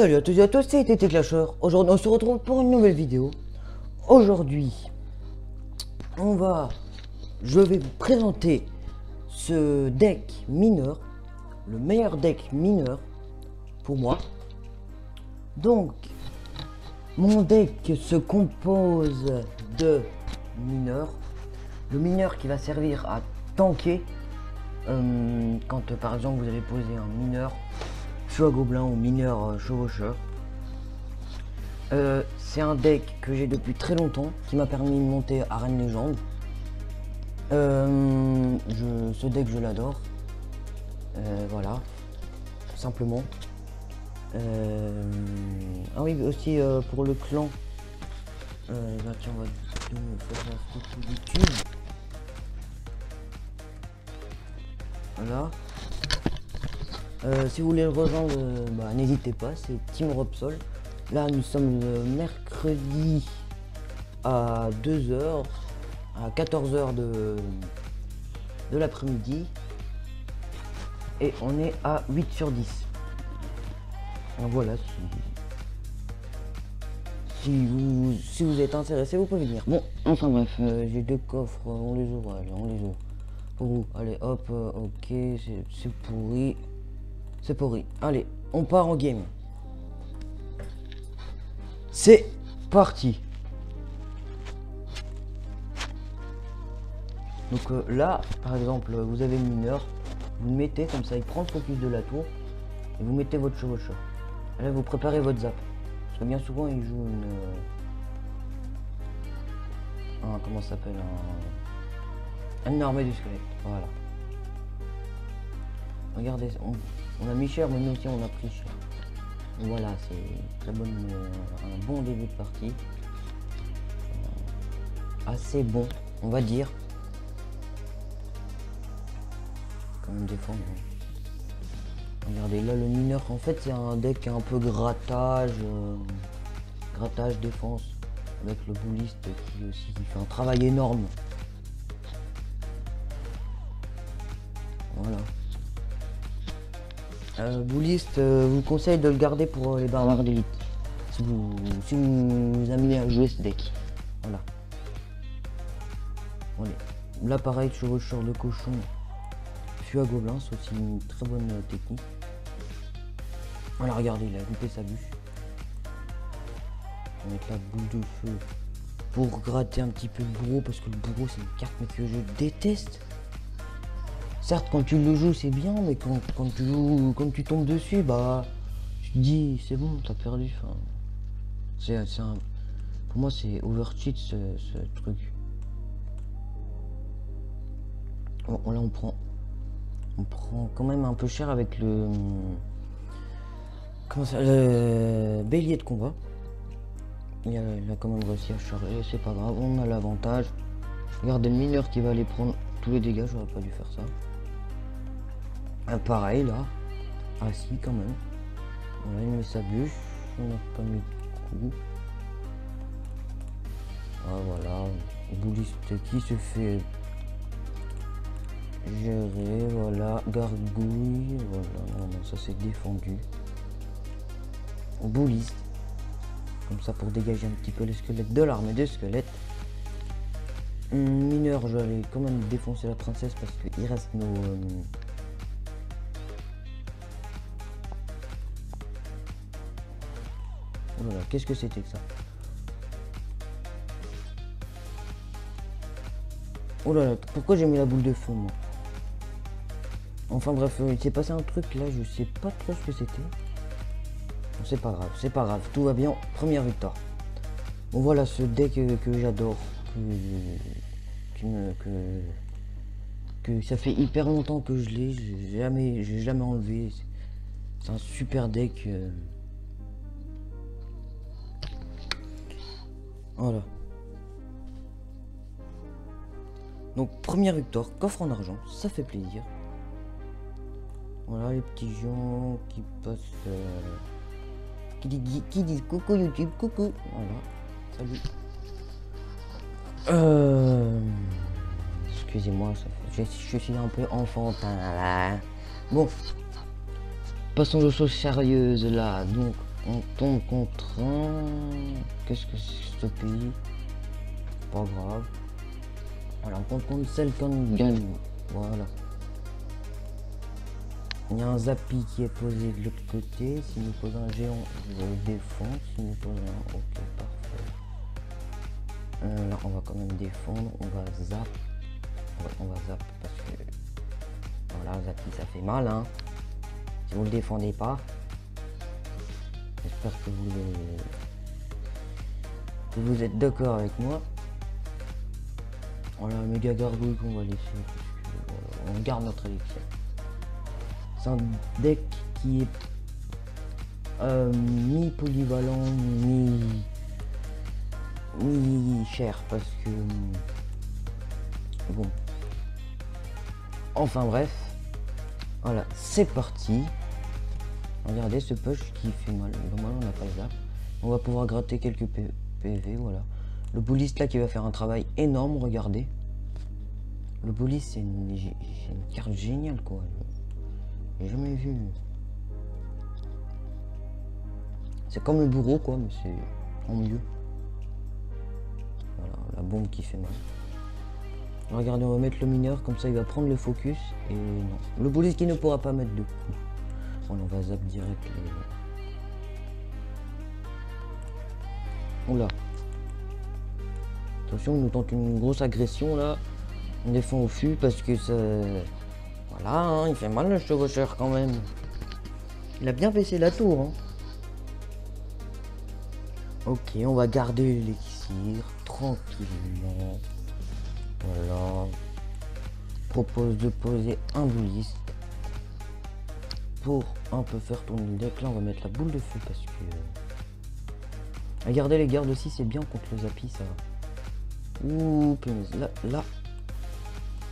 Salut à tous et à tous, c'est TT Clasher. Aujourd'hui, on se retrouve pour une nouvelle vidéo. Aujourd'hui, je vais vous présenter ce deck mineur, le meilleur deck mineur pour moi. Donc, mon deck se compose de mineurs. Le mineur qui va servir à tanker quand par exemple vous allez poser un mineur feu à gobelin ou mineur chevaucheur. C'est un deck que j'ai depuis très longtemps qui m'a permis de monter Arène Légende. Ce deck je l'adore. Voilà, tout simplement. Ah oui, aussi pour le clan. Là, tiens, on va faire la photo YouTube. Voilà. Si vous voulez le rejoindre, n'hésitez pas, c'est Team Robsol. Là, nous sommes le mercredi à 2h, à 14h de l'après-midi. Et on est à 8 sur 10. Donc voilà, si vous êtes intéressé, vous pouvez venir. Bon, enfin bref, j'ai deux coffres, on les ouvre, allez, on les ouvre. Pour vous, allez, hop, ok, c'est pourri. C'est pourri. Allez, on part en game. C'est parti. Donc là, par exemple, vous avez le mineur. Vous le mettez comme ça, il prend le focus de la tour. Et vous mettez votre chevaucheur. Et là, vous préparez votre zap. Parce que bien souvent, il joue comment ça s'appelle, une armée du squelette. Voilà. Regardez, on a mis cher, mais nous aussi on a pris cher. Voilà, c'est très bon, un bon début de partie. Assez bon, on va dire. Quand même défendre. Regardez, là le mineur, en fait c'est un deck un peu grattage, défense. Avec le bouliste qui fait un travail énorme. Voilà. Bouliste, vous conseille de le garder pour les barbares d'élite. Si vous amenez à jouer ce deck. Voilà. Allez. Là pareil, chevaucheur de cochon, feu à gobelin, c'est aussi une très bonne technique. Voilà, regardez, il a loupé sa bûche. On va mettre la boule de feu pour gratter un petit peu le bourreau, parce que le bourreau c'est une carte mais que je déteste. Certes, quand tu le joues, c'est bien, mais quand tu tombes dessus, bah, tu te dis, c'est bon, t'as perdu. Enfin, pour moi, c'est overcheat ce truc. Bon, là, on prend quand même un peu cher avec le bélier de combat. Il a quand même réussi à charger, c'est pas grave, on a l'avantage. Regardez le mineur qui va aller prendre tous les dégâts, j'aurais pas dû faire ça. Pareil là, ah si quand même. Voilà, il met sa bûche, on n'a pas mis de coup. Ah voilà, bouliste qui se fait gérer, voilà, gargouille, voilà, non, ça c'est défendu. Bouliste, comme ça pour dégager un petit peu les squelettes de l'armée de squelettes. Mineur, je vais aller quand même défoncer la princesse parce qu'il reste nos... Oh là là, qu'est-ce que c'était que ça? Oh là là, pourquoi j'ai mis la boule de feu moi? Enfin bref, il s'est passé un truc là, je sais pas trop ce que c'était. Bon, c'est pas grave, tout va bien, première victoire. Bon voilà, ce deck que j'adore, que ça fait hyper longtemps que je l'ai, j'ai jamais enlevé. C'est un super deck. Voilà. Donc première victoire, coffre en argent, ça fait plaisir. Voilà les petits gens qui passent, qui disent coucou YouTube, coucou. Voilà, salut. Excusez-moi, je suis un peu enfantin là. Bon, passons aux choses sérieuses là. Donc On tombe contre un... Qu'est-ce que c'est ce pays? Pas grave. Voilà, on compte contre celle qu'on gagne. Voilà. Il y a un Zappy qui est posé de l'autre côté. Si nous pose un géant, je le défends. Si nous pose un... Ok, parfait. Là, on va quand même défendre. On va zap. Ouais, on va zap parce que... Voilà, Zappy, ça fait mal, hein. Si vous le défendez pas. J'espère que vous êtes d'accord avec moi. Voilà, méga gargouille qu'on va laisser. Parce que, on garde notre élixir. C'est un deck qui est mi-polyvalent, mi-cher parce que bon. Enfin bref. Voilà, c'est parti. Regardez ce push qui fait mal. Normalement on n'a pas le zap. On va pouvoir gratter quelques PV, voilà. Le bullis là qui va faire un travail énorme, regardez. Le bullis c'est une carte géniale quoi. J'ai jamais vu. C'est comme le bourreau quoi, mais c'est en mieux. Voilà, la bombe qui fait mal. Regardez, on va mettre le mineur, comme ça il va prendre le focus. Et non. Le bullis qui ne pourra pas mettre de coup. Voilà, on va zap direct les... Oula. Attention, il nous tente une grosse agression là. On défend au fût parce que ça... Voilà, hein, il fait mal le chevaucheur quand même. Il a bien baissé la tour. Hein. Ok, on va garder l'élixir tranquillement. Voilà. Propose de poser un bouliste pour un peu faire tourner le deck. Là, on va mettre la boule de feu parce que... Regardez les gardes aussi, c'est bien contre le Zappy, ça va. Ouh, punaise. Là.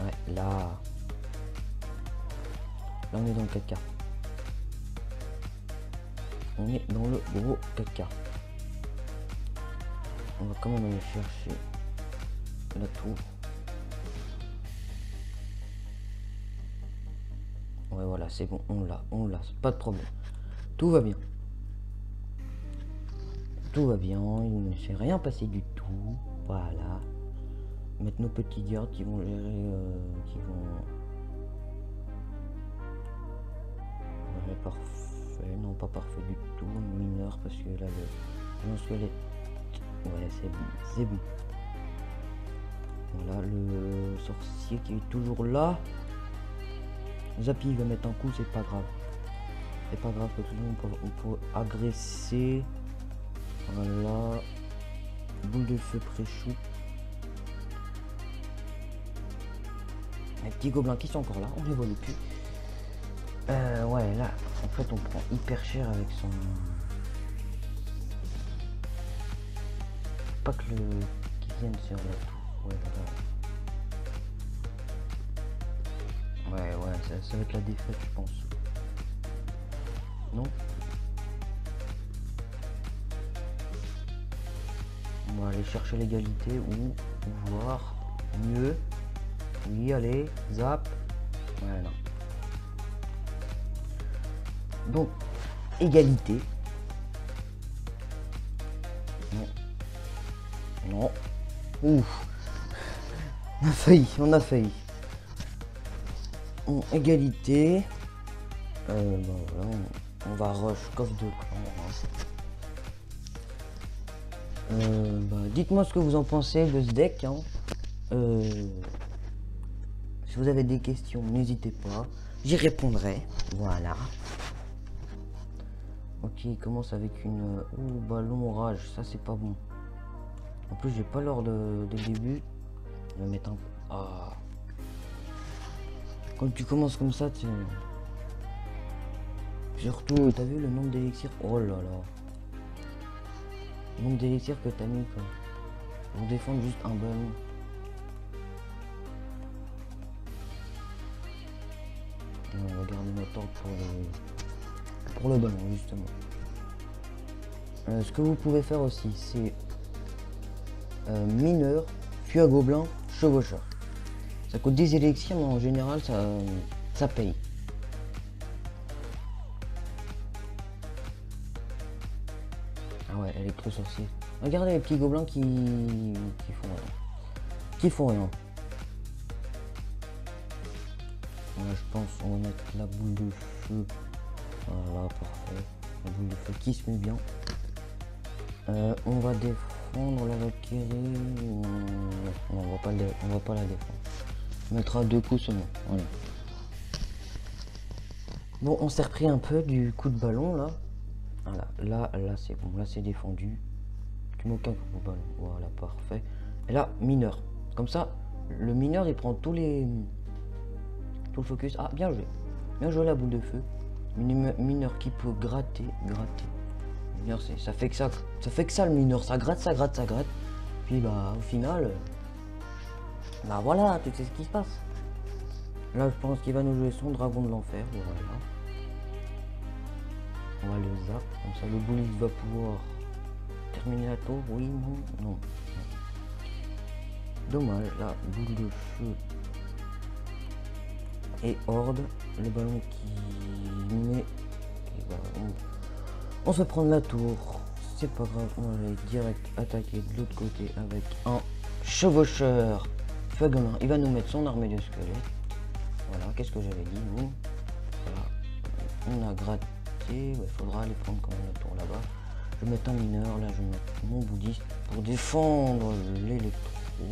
Ouais, là. Là, on est dans le 4K. On est dans le gros 4K. On va quand même aller chercher la tour. Ouais, voilà, c'est bon, on l'a, pas de problème. Tout va bien. Tout va bien, il ne s'est rien passé du tout. Voilà. Mettre nos petits gardes qui vont gérer, Ouais, parfait, non pas parfait du tout, mineur parce que là le squelette, ouais c'est bon. Voilà le sorcier qui est toujours là. Zappy va mettre un coup, c'est pas grave. C'est pas grave parce que on peut agresser. Voilà. Boule de feu pré-shoot. Les petits gobelins qui sont encore là, on les voit plus. Ouais, là, en fait, on prend hyper cher avec son... Pas que le... qui vienne sur la tour. Ouais, voilà. Ouais, ça va être la défaite, je pense. Non? On va aller chercher l'égalité ou voir mieux. Oui, allez, zap. Ouais, non. Donc, égalité. Non. Ouf. On a failli. Égalité. Bon, voilà, on va rush coffre de clan. Dites-moi ce que vous en pensez de ce deck. Hein. Si vous avez des questions, n'hésitez pas. J'y répondrai. Voilà. Ok, il commence avec une... ballon rage. Ça, c'est pas bon. En plus, j'ai pas l'ordre de début. Je vais mettre un... Ah. Quand tu commences comme ça, tu... Surtout, t'as vu le nombre d'élixirs? Oh là là. Le nombre d'élixirs que t'as mis, quoi. Pour défendre juste un ballon. On va garder notre ordre pour le ballon, justement. Ce que vous pouvez faire aussi, c'est mineur, puis à gobelin, chevaucheur. Ça coûte 10 élixirs, mais en général, ça paye. les creux sorciers. Regardez les petits gobelins qui font rien. Qui font rien. Voilà, je pense on va mettre la boule de feu. Voilà, parfait. La boule de feu qui se met bien. On va défendre la Valkyrie. Non, on va pas la défendre. On mettra 2 coups seulement. Voilà. Bon, on s'est repris un peu du coup de ballon là. Voilà, là c'est bon, là c'est défendu. Tu m'aucun coup de ballon. Voilà, parfait. Et là, mineur. Comme ça, le mineur il prend tout le focus. Ah, bien joué. Bien joué la boule de feu. Mineur qui peut gratter. Mineur, ça fait que ça le mineur. Ça gratte. Puis bah au final, bah voilà, tu sais ce qui se passe. Là, je pense qu'il va nous jouer son dragon de l'enfer. Voilà. On va le zap. Comme ça, le boulis va pouvoir terminer la tour. Oui, non. Dommage, la boule de feu et horde. Le ballon qui met. On se prend la tour. C'est pas grave, on va aller direct attaquer de l'autre côté avec un chevaucheur feuguelin. Il va nous mettre son armée de squelettes. Voilà, qu'est-ce que j'avais dit, nous. Voilà, on a gratté. Il faudra aller prendre quand même la tour là-bas. Je vais mettre un mineur, là je vais mettre mon bouddhiste pour défendre l'électro.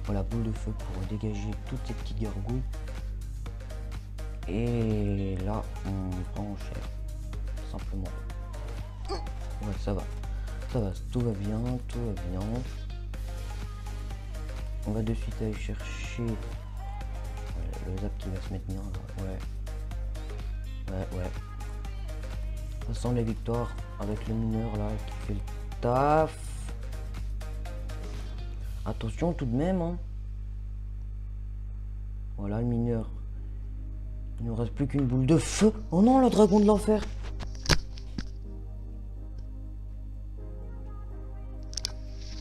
Voilà, boule de feu pour dégager toutes ces petites gargouilles. Et là, on prend en chair. Simplement. Ouais, ça va, tout va bien. On va de suite aller chercher le zap qui va se mettre bien là. Ouais. Ça sent les victoires avec le mineur là qui fait le taf. Attention tout de même, hein. Voilà le mineur. Il ne nous reste plus qu'une boule de feu. Oh non, le dragon de l'enfer.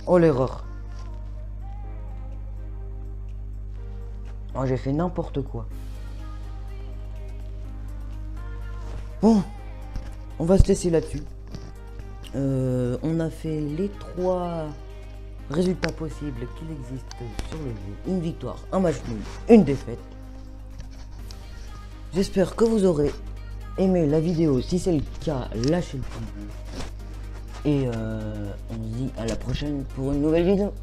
Oh l'erreur. Oh, j'ai fait n'importe quoi. Bon, on va se laisser là-dessus. On a fait les 3 résultats possibles qu'il existe sur le jeu. Une victoire, un match nul, une défaite. J'espère que vous aurez aimé la vidéo. Si c'est le cas, lâchez le pouce bleu. Et on se dit à la prochaine pour une nouvelle vidéo.